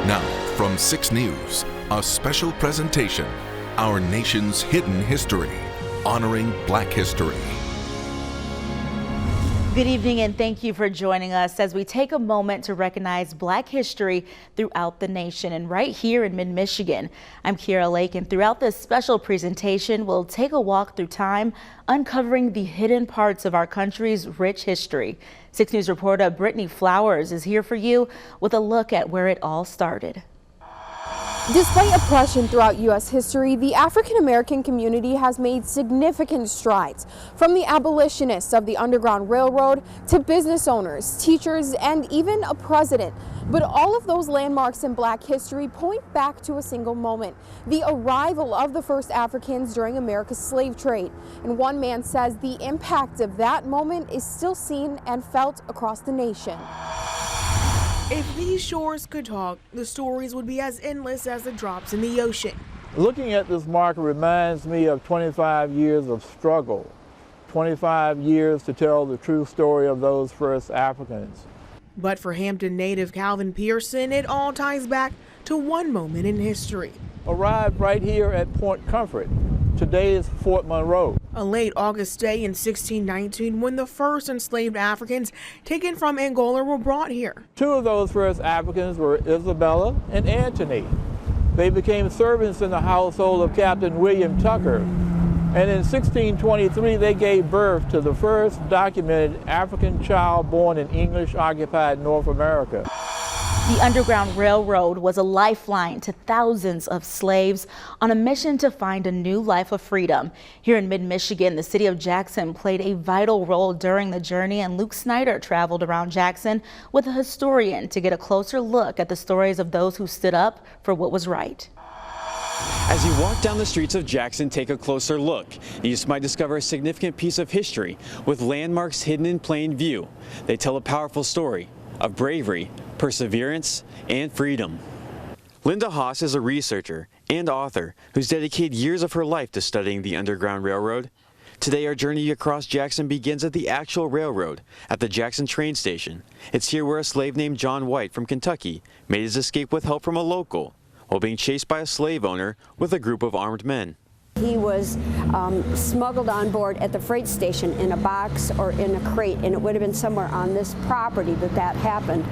Now, from 6 News, a special presentation, Our Nation's Hidden History, honoring Black history. Good evening and thank you for joining us as we take a moment to recognize Black history throughout the nation and right here in mid-Michigan. I'm Kira Lake, and throughout this special presentation, we'll take a walk through time, uncovering the hidden parts of our country's rich history. 6 News reporter Brittany Flowers is here for you with a look at where it all started. Despite oppression throughout U.S. history, the African American community has made significant strides. From the abolitionists of the Underground Railroad to business owners, teachers, and even a president. But all of those landmarks in Black history point back to a single moment, the arrival of the first Africans during America's slave trade. And one man says the impact of that moment is still seen and felt across the nation. If these shores could talk, the stories would be as endless as the drops in the ocean. Looking at this marker reminds me of 25 years of struggle, 25 years to tell the true story of those first Africans. But for Hampton native Calvin Pearson, it all ties back to one moment in history. Arrived right here at Point Comfort. Today is Fort Monroe. A late August day in 1619 when the first enslaved Africans taken from Angola were brought here. 2 of those first Africans were Isabella and Antony. They became servants in the household of Captain William Tucker. And in 1623, they gave birth to the first documented African child born in English-occupied North America. The Underground Railroad was a lifeline to thousands of slaves on a mission to find a new life of freedom. Here in mid-Michigan, the city of Jackson played a vital role during the journey, and Luke Snyder traveled around Jackson with a historian to get a closer look at the stories of those who stood up for what was right. As you walk down the streets of Jackson, take a closer look. You just might discover a significant piece of history with landmarks hidden in plain view. They tell a powerful story of bravery, perseverance, and freedom. Linda Haas is a researcher and author who's dedicated years of her life to studying the Underground Railroad. Today, our journey across Jackson begins at the actual railroad at the Jackson train station. It's here where a slave named John White from Kentucky made his escape with help from a local while being chased by a slave owner with a group of armed men. He was smuggled on board at the freight station in a box or in a crate, and it would have been somewhere on this property that happened.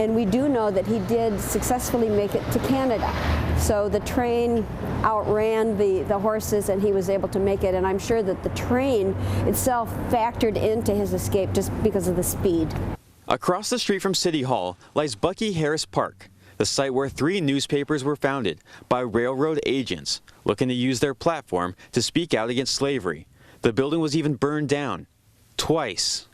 And we do know that he did successfully make it to Canada. So the train outran the horses and he was able to make it, and I'm sure that the train itself factored into his escape just because of the speed. Across the street from City Hall lies Bucky Harris Park, the site where 3 newspapers were founded by railroad agents looking to use their platform to speak out against slavery. The building was even burned down twice.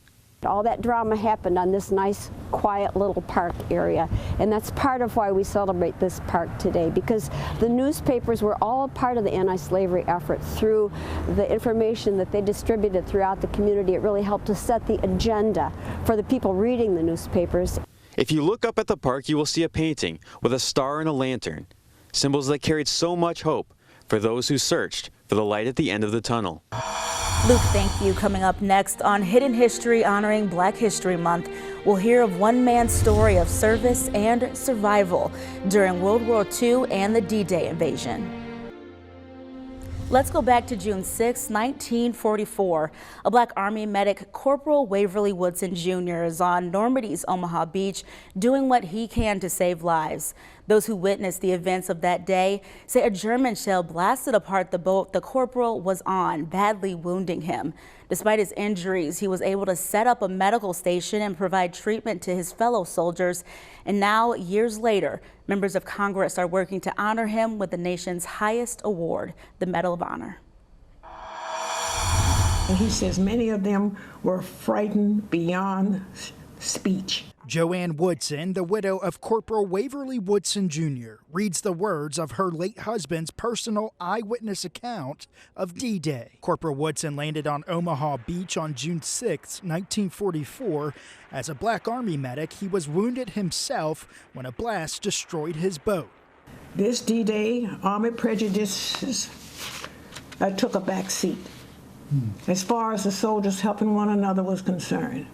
All that drama happened on this nice, quiet little park area, and that's part of why we celebrate this park today, because the newspapers were all a part of the anti-slavery effort. Through the information that they distributed throughout the community, it really helped to set the agenda for the people reading the newspapers. If you look up at the park, you will see a painting with a star and a lantern, symbols that carried so much hope for those who searched for the light at the end of the tunnel. Luke, thank you. Coming up next on Hidden History honoring Black History Month, we'll hear of one man's story of service and survival during World War II and the D-Day invasion. Let's go back to June 6, 1944. A Black Army medic, Corporal Waverly Woodson Jr., is on Normandy's Omaha Beach doing what he can to save lives. Those who witnessed the events of that day say a German shell blasted apart the boat the corporal was on, badly wounding him. Despite his injuries, he was able to set up a medical station and provide treatment to his fellow soldiers. And now, years later, members of Congress are working to honor him with the nation's highest award, the Medal of Honor. And he says many of them were frightened beyond speech. Joanne Woodson, the widow of Corporal Waverly Woodson Jr., reads the words of her late husband's personal eyewitness account of D-Day. Corporal Woodson landed on Omaha Beach on June 6, 1944. As a Black Army medic, he was wounded himself when a blast destroyed his boat. This D-Day, Army prejudices took a back seat as far as the soldiers helping one another was concerned.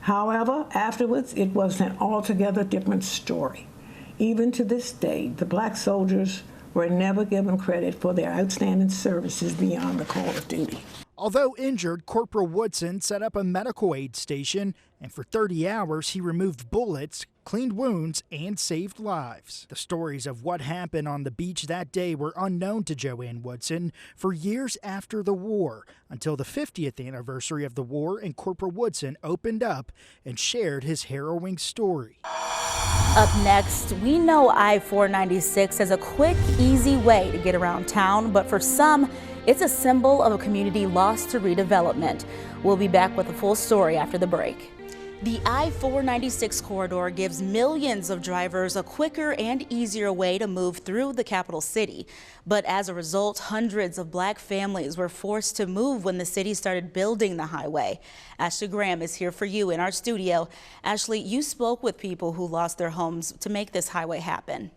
However, afterwards, it was an altogether different story. Even to this day, the black soldiers were never given credit for their outstanding services beyond the call of duty. Although injured, Corporal Woodson set up a medical aid station, and for 30 hours he removed bullets, cleaned wounds, and saved lives. The stories of what happened on the beach that day were unknown to Joanne Woodson for years after the war, until the 50th anniversary of the war, and Corporal Woodson opened up and shared his harrowing story. Up next, we know I-496 as a quick, easy way to get around town, but for some, it's a symbol of a community lost to redevelopment. We'll be back with a full story after the break. The I-496 corridor gives millions of drivers a quicker and easier way to move through the capital city. But as a result, hundreds of black families were forced to move when the city started building the highway. Ashley Graham is here for you in our studio. Ashley, you spoke with people who lost their homes to make this highway happen.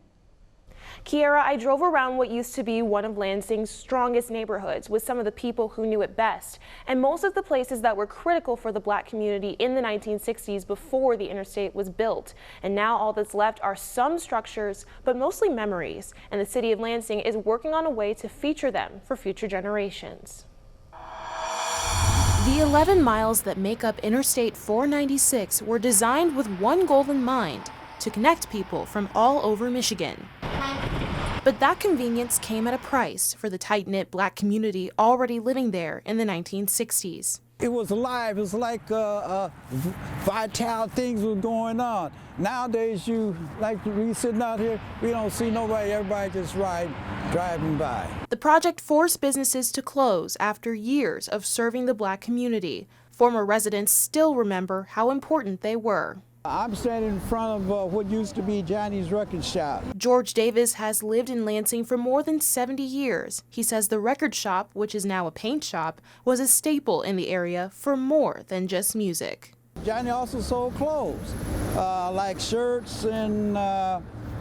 Kiara, I drove around what used to be one of Lansing's strongest neighborhoods with some of the people who knew it best, and most of the places that were critical for the black community in the 1960s before the interstate was built. And now all that's left are some structures, but mostly memories, and the city of Lansing is working on a way to feature them for future generations. The 11 miles that make up Interstate 496 were designed with one goal in mind: to connect people from all over Michigan. But that convenience came at a price for the tight-knit black community already living there in the 1960s. It was alive. It was like vital things were going on. Nowadays, we sitting out here, we don't see nobody. Everybody just driving by. The project forced businesses to close after years of serving the black community. Former residents still remember how important they were. I'm standing in front of what used to be Johnny's record shop. George Davis has lived in Lansing for more than 70 years. He says the record shop, which is now a paint shop, was a staple in the area for more than just music. Johnny also sold clothes, like shirts and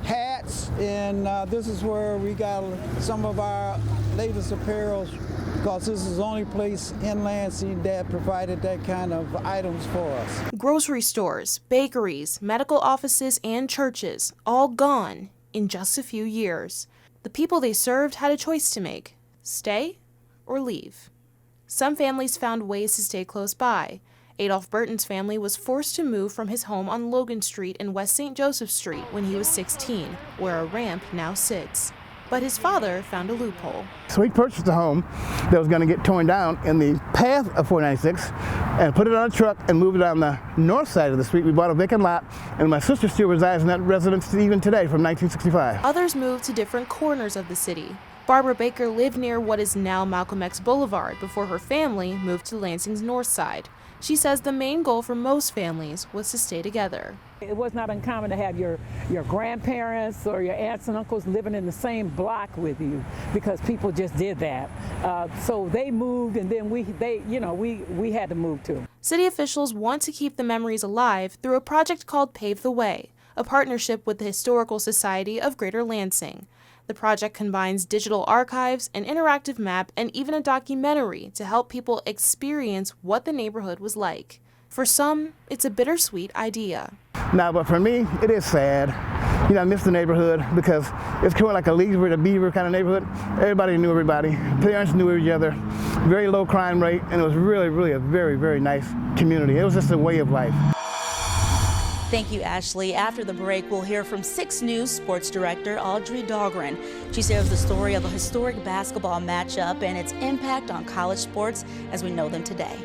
hats, and this is where we got some of our latest apparel, because this is the only place in Lansing that provided that kind of items for us. Grocery stores, bakeries, medical offices, and churches, all gone in just a few years. The people they served had a choice to make: stay or leave. Some families found ways to stay close by. Adolph Burton's family was forced to move from his home on Logan Street and West St. Joseph Street when he was 16, where a ramp now sits. But his father found a loophole. So he purchased a home that was going to get torn down in the path of 496 and put it on a truck and moved it on the north side of the street. We bought a vacant lot, and my sister still resides in that residence even today from 1965. Others moved to different corners of the city. Barbara Baker lived near what is now Malcolm X Boulevard before her family moved to Lansing's north side. She says the main goal for most families was to stay together. It was not uncommon to have your grandparents or your aunts and uncles living in the same block with you, because people just did that. So they moved, and then we had to move too. City officials want to keep the memories alive through a project called Pave the Way, a partnership with the Historical Society of Greater Lansing. The project combines digital archives, an interactive map, and even a documentary to help people experience what the neighborhood was like. For some, it's a bittersweet idea. Now, but for me, it is sad. I miss the neighborhood because it's kind of like a Leesburg, a Beaver kind of neighborhood. Everybody knew everybody. Parents knew each other. Very low crime rate, and it was really, really a very, very nice community. It was just a way of life. Thank you, Ashley. After the break, we'll hear from 6 News sports director Audrey Dahlgren. She shares the story of a historic basketball matchup and its impact on college sports as we know them today.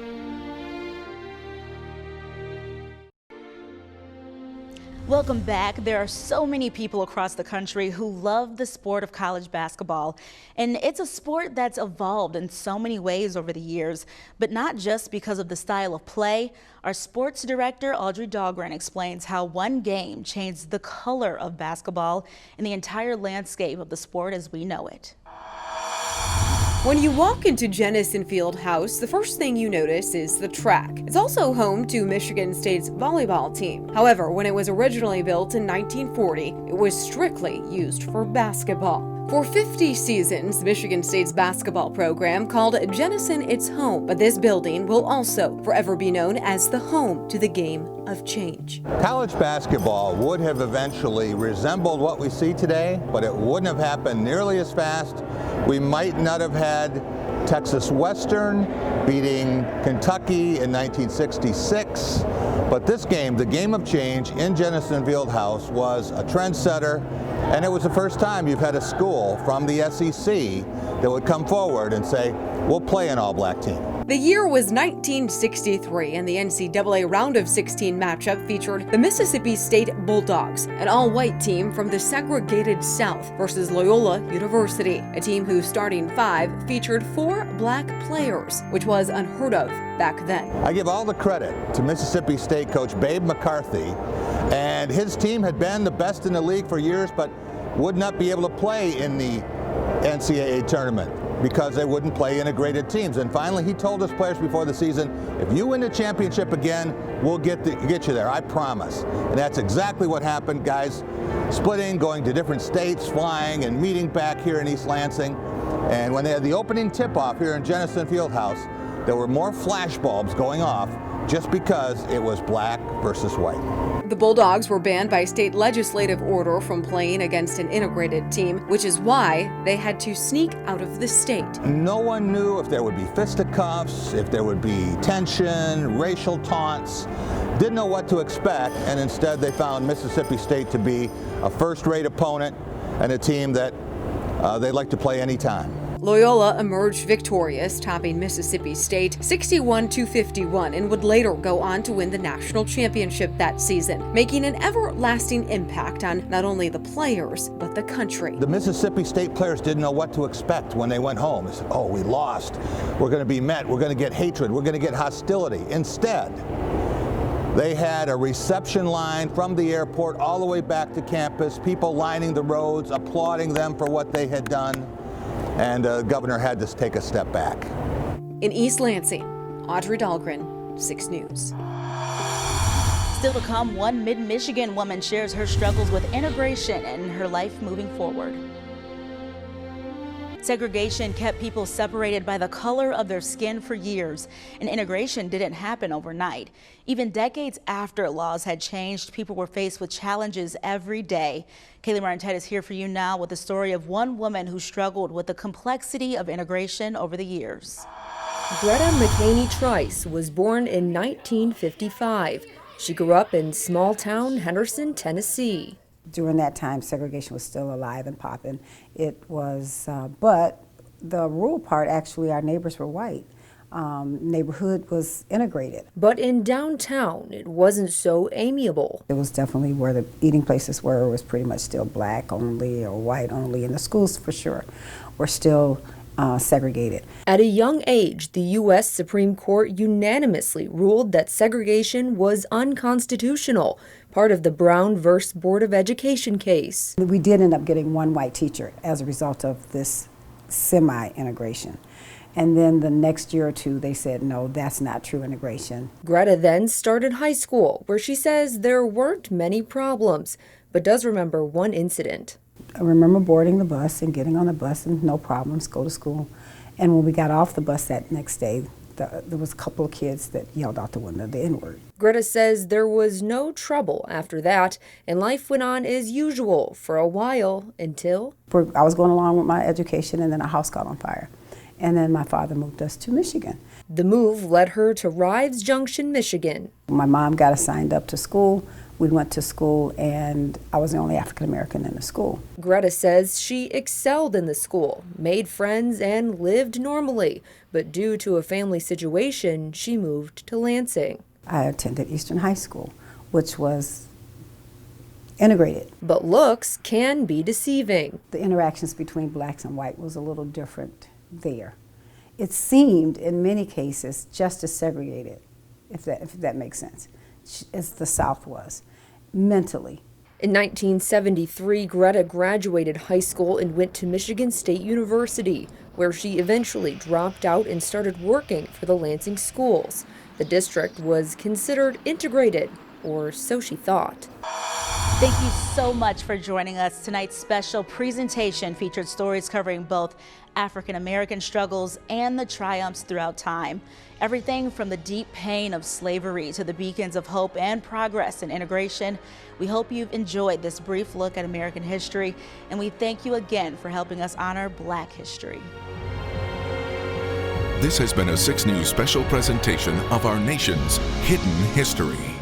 Welcome back. There are so many people across the country who love the sport of college basketball. And it's a sport that's evolved in so many ways over the years, but not just because of the style of play. Our sports director, Audrey Dahlgren, explains how one game changed the color of basketball and the entire landscape of the sport as we know it. When you walk into Jennison Fieldhouse, the first thing you notice is the track. It's also home to Michigan State's volleyball team. However, when it was originally built in 1940, it was strictly used for basketball. For 50 seasons, Michigan State's basketball program called Jennison its home, but this building will also forever be known as the home to the game of change. College basketball would have eventually resembled what we see today, but it wouldn't have happened nearly as fast. We might not have had Texas Western beating Kentucky in 1966, but this game, the game of change in Jennison Fieldhouse, was a trendsetter, and it was the first time you've had a school from the SEC that would come forward and say, we'll play an all-black team. The year was 1963, and the NCAA Round of 16 matchup featured the Mississippi State Bulldogs, an all-white team from the segregated South, versus Loyola University, a team whose starting five featured 4 black players, which was unheard of back then. I give all the credit to Mississippi State coach Babe McCarthy, and his team had been the best in the league for years, but would not be able to play in the NCAA tournament because they wouldn't play integrated teams. And finally, he told his players before the season, if you win the championship again, we'll get you there, I promise. And that's exactly what happened. Guys splitting, going to different states, flying and meeting back here in East Lansing. And when they had the opening tip-off here in Jennison Fieldhouse, there were more flashbulbs going off just because it was black versus white. The Bulldogs were banned by state legislative order from playing against an integrated team, which is why they had to sneak out of the state. No one knew if there would be fisticuffs, if there would be tension, racial taunts. Didn't know what to expect, and instead they found Mississippi State to be a first-rate opponent and a team that they'd like to play anytime. Loyola emerged victorious, topping Mississippi State 61-51, and would later go on to win the national championship that season, making an everlasting impact on not only the players, but the country. The Mississippi State players didn't know what to expect when they went home. They said, oh, we lost. We're going to be met. We're going to get hatred. We're going to get hostility. Instead, they had a reception line from the airport all the way back to campus, people lining the roads, applauding them for what they had done. And the governor had to take a step back. In East Lansing, Audrey Dahlgren, 6 News. Still to come, one mid-Michigan woman shares her struggles with integration and her life moving forward. Segregation kept people separated by the color of their skin for years, and integration didn't happen overnight. Even decades after laws had changed, people were faced with challenges every day. Kaylee Martin is here for you now with the story of one woman who struggled with the complexity of integration over the years. Bretta Mckaney Trice was born in 1955. She grew up in small-town Henderson, Tennessee. During that time, segregation was still alive and popping. It was, but the rural part, actually, our neighbors were white. Neighborhood was integrated. But in downtown, it wasn't so amiable. It was definitely where the eating places were. It was pretty much still black only or white only, and the schools, for sure, were still segregated. At a young age, the U.S. Supreme Court unanimously ruled that segregation was unconstitutional, part of the Brown v. Board of Education case. We did end up getting one white teacher as a result of this semi-integration. And then the next year or two, they said, no, that's not true integration. Greta then started high school, where she says there weren't many problems, but does remember one incident. I remember boarding the bus and getting on the bus and no problems, go to school. And when we got off the bus that next day, there was a couple of kids that yelled out the window the N-word. Greta says there was no trouble after that, and life went on as usual for a while until... I was going along with my education, and then a house caught on fire. And then my father moved us to Michigan. The move led her to Rives Junction, Michigan. My mom got us signed up to school. We went to school, and I was the only African American in the school. Greta says she excelled in the school, made friends, and lived normally. But due to a family situation, she moved to Lansing. I attended Eastern High School, which was integrated. But looks can be deceiving. The interactions between blacks and white was a little different there. It seemed, in many cases, just as segregated, if that makes sense, as the South was, mentally. In 1973, Greta graduated high school and went to Michigan State University, where she eventually dropped out and started working for the Lansing schools. The district was considered integrated, or so she thought. Thank you so much for joining us. Tonight's special presentation featured stories covering both African American struggles and the triumphs throughout time. Everything from the deep pain of slavery to the beacons of hope and progress and integration. We hope you've enjoyed this brief look at American history, and we thank you again for helping us honor Black history. This has been a 6 News special presentation of our nation's hidden history.